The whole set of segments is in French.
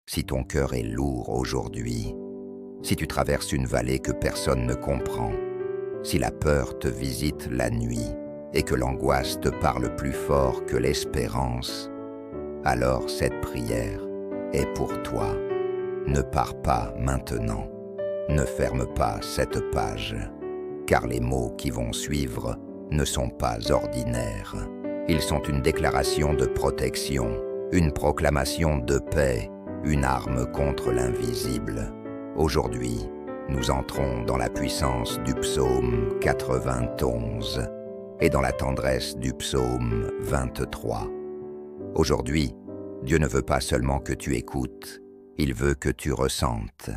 Si ton cœur est lourd aujourd'hui, si tu traverses une vallée que personne ne comprend, si la peur te visite la nuit et que l'angoisse te parle plus fort que l'espérance, alors cette prière est pour toi. Ne pars pas maintenant, ne ferme pas cette page, car les mots qui vont suivre ne sont pas ordinaires. Ils sont une déclaration de protection, une proclamation de paix, une arme contre l'invisible. Aujourd'hui, nous entrons dans la puissance du psaume 91 et dans la tendresse du psaume 23. Aujourd'hui, Dieu ne veut pas seulement que tu écoutes, il veut que tu ressentes.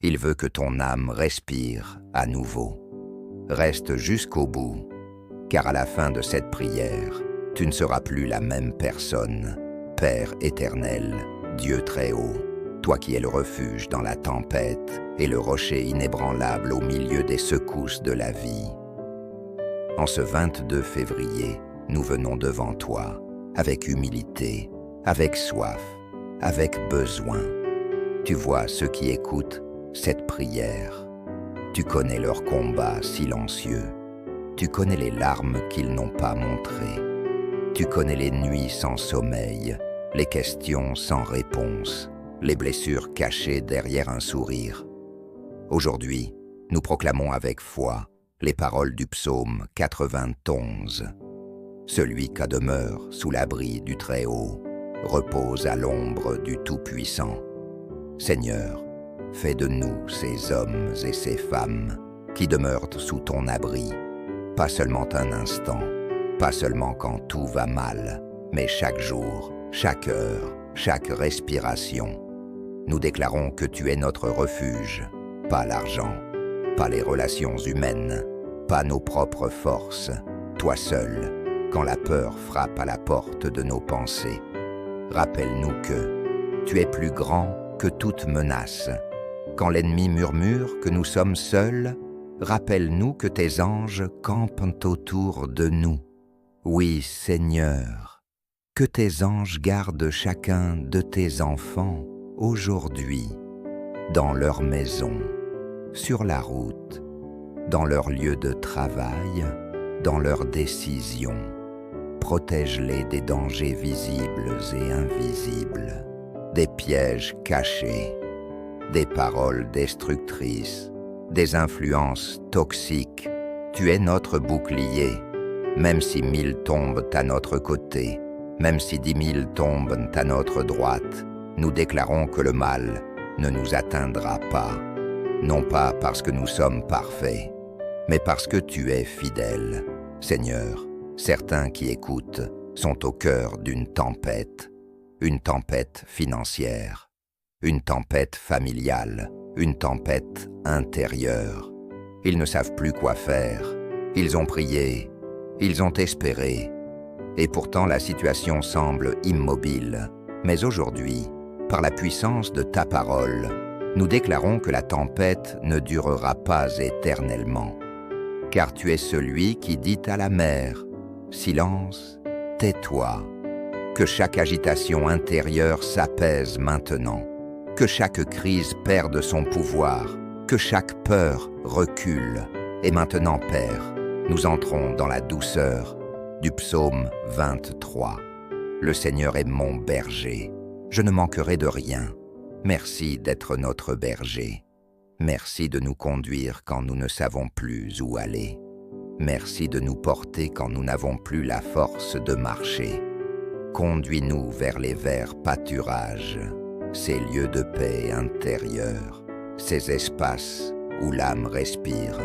Il veut que ton âme respire à nouveau. Reste jusqu'au bout, car à la fin de cette prière, tu ne seras plus la même personne. Père éternel, Dieu très haut, toi qui es le refuge dans la tempête et le rocher inébranlable au milieu des secousses de la vie. En ce 22 février, nous venons devant toi, avec humilité, avec soif, avec besoin. Tu vois ceux qui écoutent cette prière. Tu connais leur combat silencieux. Tu connais les larmes qu'ils n'ont pas montrées. Tu connais les nuits sans sommeil, les questions sans réponse, les blessures cachées derrière un sourire. Aujourd'hui, nous proclamons avec foi les paroles du psaume 91. Celui qui demeure sous l'abri du Très-Haut repose à l'ombre du Tout-Puissant. Seigneur, fais de nous ces hommes et ces femmes qui demeurent sous ton abri, pas seulement un instant, pas seulement quand tout va mal, mais chaque jour, chaque heure, chaque respiration. Nous déclarons que tu es notre refuge, pas l'argent, pas les relations humaines, pas nos propres forces, toi seul, quand la peur frappe à la porte de nos pensées. Rappelle-nous que tu es plus grand que toute menace. Quand l'ennemi murmure que nous sommes seuls, rappelle-nous que tes anges campent autour de nous. Oui, Seigneur, que tes anges gardent chacun de tes enfants aujourd'hui, dans leur maison, sur la route, dans leur lieu de travail, dans leurs décisions. Protège-les des dangers visibles et invisibles, des pièges cachés, des paroles destructrices, des influences toxiques. Tu es notre bouclier, même si 1000 tombent à notre côté, même si 10 000 tombent à notre droite, nous déclarons que le mal ne nous atteindra pas, non pas parce que nous sommes parfaits, mais parce que tu es fidèle. Seigneur, certains qui écoutent sont au cœur d'une tempête, une tempête financière, une tempête familiale, une tempête intérieure. Ils ne savent plus quoi faire. Ils ont prié, ils ont espéré, et pourtant la situation semble immobile. Mais aujourd'hui, par la puissance de ta parole, nous déclarons que la tempête ne durera pas éternellement. Car tu es celui qui dit à la mer, « Silence, tais-toi ». Que chaque agitation intérieure s'apaise maintenant, que chaque crise perde son pouvoir, que chaque peur recule. Et maintenant, Père, nous entrons dans la douceur du psaume 23. Le Seigneur est mon berger, je ne manquerai de rien. Merci d'être notre berger. Merci de nous conduire quand nous ne savons plus où aller. Merci de nous porter quand nous n'avons plus la force de marcher. Conduis-nous vers les verts pâturages, ces lieux de paix intérieure, ces espaces où l'âme respire.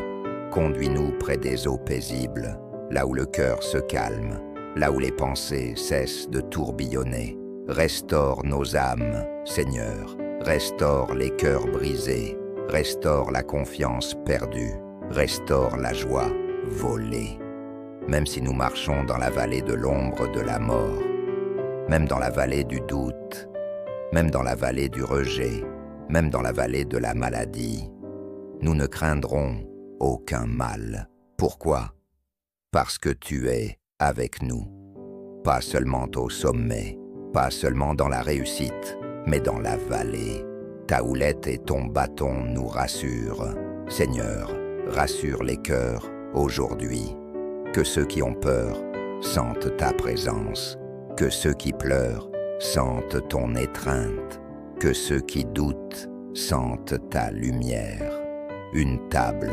Conduis-nous près des eaux paisibles, là où le cœur se calme, là où les pensées cessent de tourbillonner. Restaure nos âmes, Seigneur, restaure les cœurs brisés, restaure la confiance perdue, restaure la joie volée. Même si nous marchons dans la vallée de l'ombre de la mort, même dans la vallée du doute, même dans la vallée du rejet, même dans la vallée de la maladie, nous ne craindrons aucun mal. Pourquoi? Parce que tu es avec nous, pas seulement au sommet, pas seulement dans la réussite, mais dans la vallée. Ta houlette et ton bâton nous rassurent. Seigneur, rassure les cœurs aujourd'hui. Que ceux qui ont peur sentent ta présence. Que ceux qui pleurent sentent ton étreinte. Que ceux qui doutent sentent ta lumière. Une table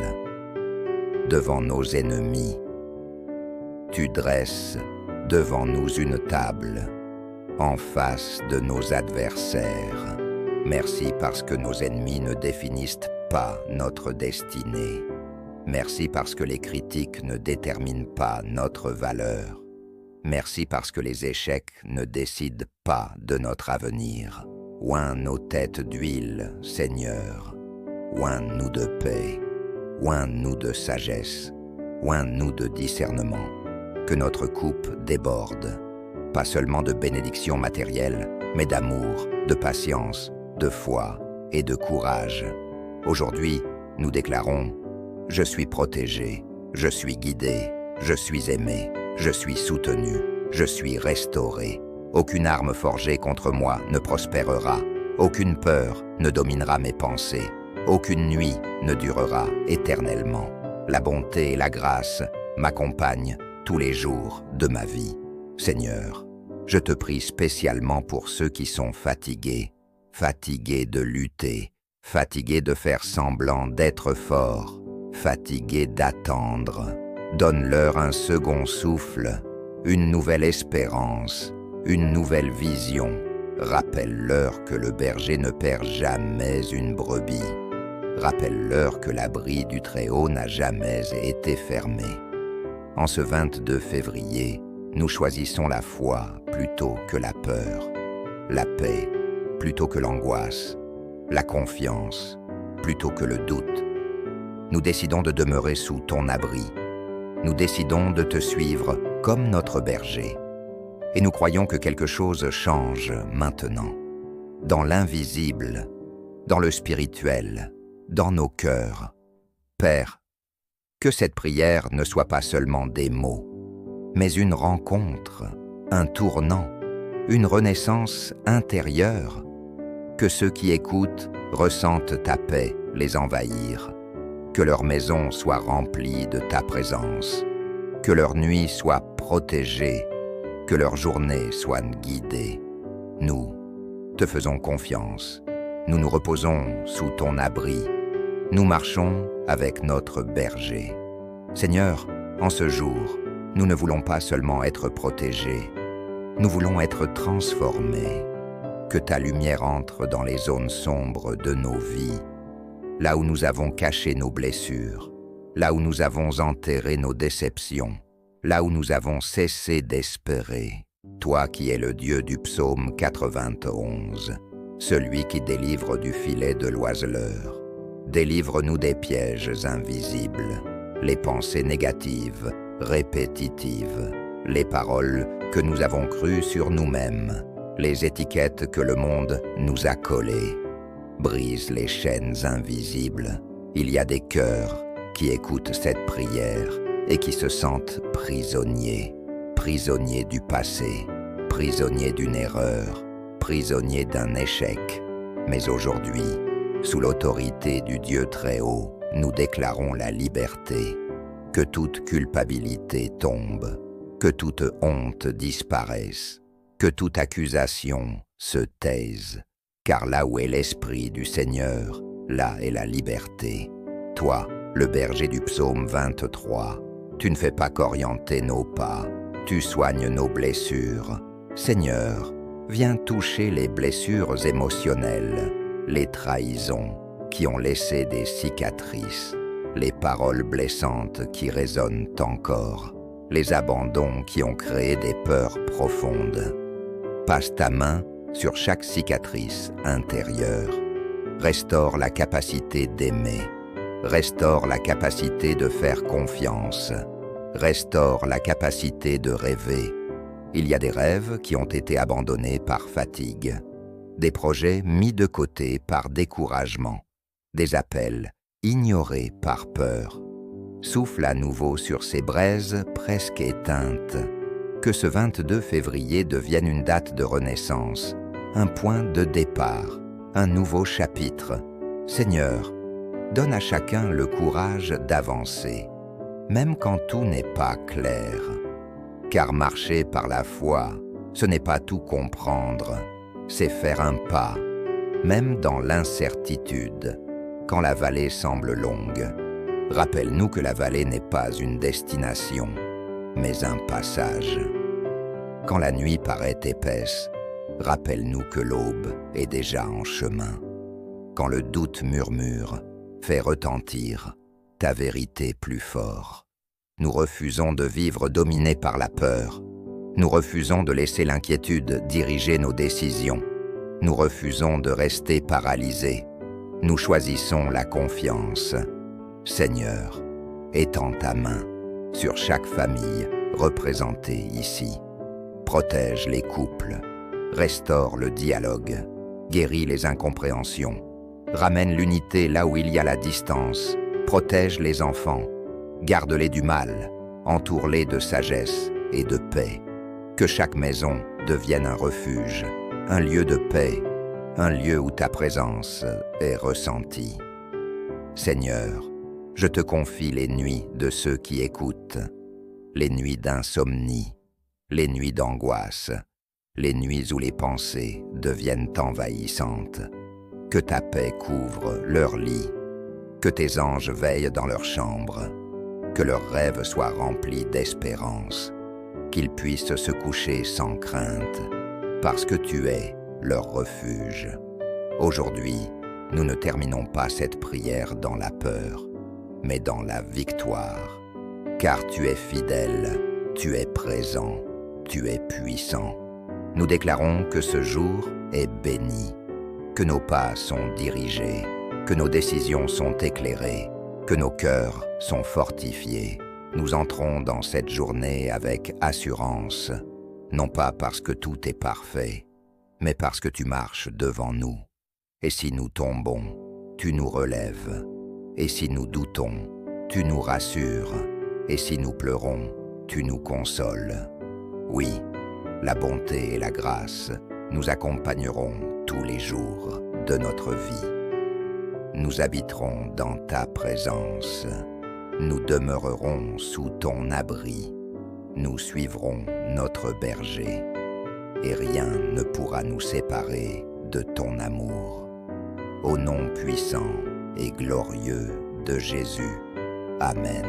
devant nos ennemis. Tu dresses devant nous une table en face de nos adversaires. Merci parce que nos ennemis ne définissent pas notre destinée. Merci parce que les critiques ne déterminent pas notre valeur. Merci parce que les échecs ne décident pas de notre avenir. Oint nos têtes d'huile, Seigneur. Oint-nous de paix. Oint-nous de sagesse. Oint-nous de discernement. Que notre coupe déborde. Pas seulement de bénédictions matérielles, mais d'amour, de patience, de foi et de courage. Aujourd'hui, nous déclarons « Je suis protégé, je suis guidé, je suis aimé, je suis soutenu, je suis restauré. Aucune arme forgée contre moi ne prospérera. Aucune peur ne dominera mes pensées. Aucune nuit ne durera éternellement. La bonté et la grâce m'accompagnent tous les jours de ma vie. Seigneur, je te prie spécialement pour ceux qui sont fatigués, fatigués de lutter, fatigués de faire semblant d'être forts, fatigués d'attendre. Donne-leur un second souffle, une nouvelle espérance, une nouvelle vision. Rappelle-leur que le berger ne perd jamais une brebis. Rappelle-leur que l'abri du Très-Haut n'a jamais été fermé. En ce 22 février, nous choisissons la foi plutôt que la peur, la paix plutôt que l'angoisse, la confiance plutôt que le doute. Nous décidons de demeurer sous ton abri. Nous décidons de te suivre comme notre berger. Et nous croyons que quelque chose change maintenant, dans l'invisible, dans le spirituel, dans nos cœurs. Père, que cette prière ne soit pas seulement des mots, mais une rencontre, un tournant, une renaissance intérieure. Que ceux qui écoutent ressentent ta paix les envahir. Que leur maison soit remplie de ta présence. Que leur nuit soit protégée. Que leur journée soit guidée. Nous te faisons confiance. Nous nous reposons sous ton abri. Nous marchons avec notre berger. Seigneur, en ce jour, nous ne voulons pas seulement être protégés, nous voulons être transformés. Que ta lumière entre dans les zones sombres de nos vies, là où nous avons caché nos blessures, là où nous avons enterré nos déceptions, là où nous avons cessé d'espérer. Toi qui es le Dieu du psaume 91, celui qui délivre du filet de l'oiseleur. Délivre-nous des pièges invisibles, les pensées négatives, répétitives, les paroles que nous avons crues sur nous-mêmes, les étiquettes que le monde nous a collées. Brise les chaînes invisibles. Il y a des cœurs qui écoutent cette prière et qui se sentent prisonniers, prisonniers du passé, prisonniers d'une erreur, prisonniers d'un échec. Mais aujourd'hui, sous l'autorité du Dieu Très-Haut, nous déclarons la liberté. Que toute culpabilité tombe, que toute honte disparaisse, que toute accusation se taise, car là où est l'Esprit du Seigneur, là est la liberté. Toi, le berger du psaume 23, tu ne fais pas qu'orienter nos pas, tu soignes nos blessures. Seigneur, viens toucher les blessures émotionnelles, les trahisons qui ont laissé des cicatrices, les paroles blessantes qui résonnent encore, les abandons qui ont créé des peurs profondes. Passe ta main sur chaque cicatrice intérieure. Restaure la capacité d'aimer. Restaure la capacité de faire confiance. Restaure la capacité de rêver. Il y a des rêves qui ont été abandonnés par fatigue, des projets mis de côté par découragement, des appels ignorés par peur. Souffle à nouveau sur ces braises presque éteintes. Que ce 22 février devienne une date de renaissance, un point de départ, un nouveau chapitre. Seigneur, donne à chacun le courage d'avancer, même quand tout n'est pas clair. Car marcher par la foi, ce n'est pas tout comprendre, c'est faire un pas, même dans l'incertitude, quand la vallée semble longue. Rappelle-nous que la vallée n'est pas une destination, mais un passage. Quand la nuit paraît épaisse, rappelle-nous que l'aube est déjà en chemin. Quand le doute murmure, fais retentir ta vérité plus fort. Nous refusons de vivre dominés par la peur. Nous refusons de laisser l'inquiétude diriger nos décisions. Nous refusons de rester paralysés. Nous choisissons la confiance. Seigneur, étends ta main sur chaque famille représentée ici. Protège les couples, restaure le dialogue, guéris les incompréhensions, ramène l'unité là où il y a la distance, protège les enfants, garde-les du mal, entoure-les de sagesse et de paix. Que chaque maison devienne un refuge, un lieu de paix, un lieu où ta présence est ressentie. Seigneur, je te confie les nuits de ceux qui écoutent, les nuits d'insomnie, les nuits d'angoisse, les nuits où les pensées deviennent envahissantes. Que ta paix couvre leur lit, que tes anges veillent dans leurs chambres, que leurs rêves soient remplis d'espérance, qu'ils puissent se coucher sans crainte, parce que tu es leur refuge. Aujourd'hui, nous ne terminons pas cette prière dans la peur, mais dans la victoire. Car tu es fidèle, tu es présent, tu es puissant. Nous déclarons que ce jour est béni, que nos pas sont dirigés, que nos décisions sont éclairées, que nos cœurs sont fortifiés. Nous entrons dans cette journée avec assurance, non pas parce que tout est parfait, mais parce que tu marches devant nous. Et si nous tombons, tu nous relèves. Et si nous doutons, tu nous rassures. Et si nous pleurons, tu nous consoles. Oui, la bonté et la grâce nous accompagneront tous les jours de notre vie. Nous habiterons dans ta présence. Nous demeurerons sous ton abri. Nous suivrons notre berger. Et rien ne pourra nous séparer de ton amour. Au nom puissant et glorieux de Jésus. Amen.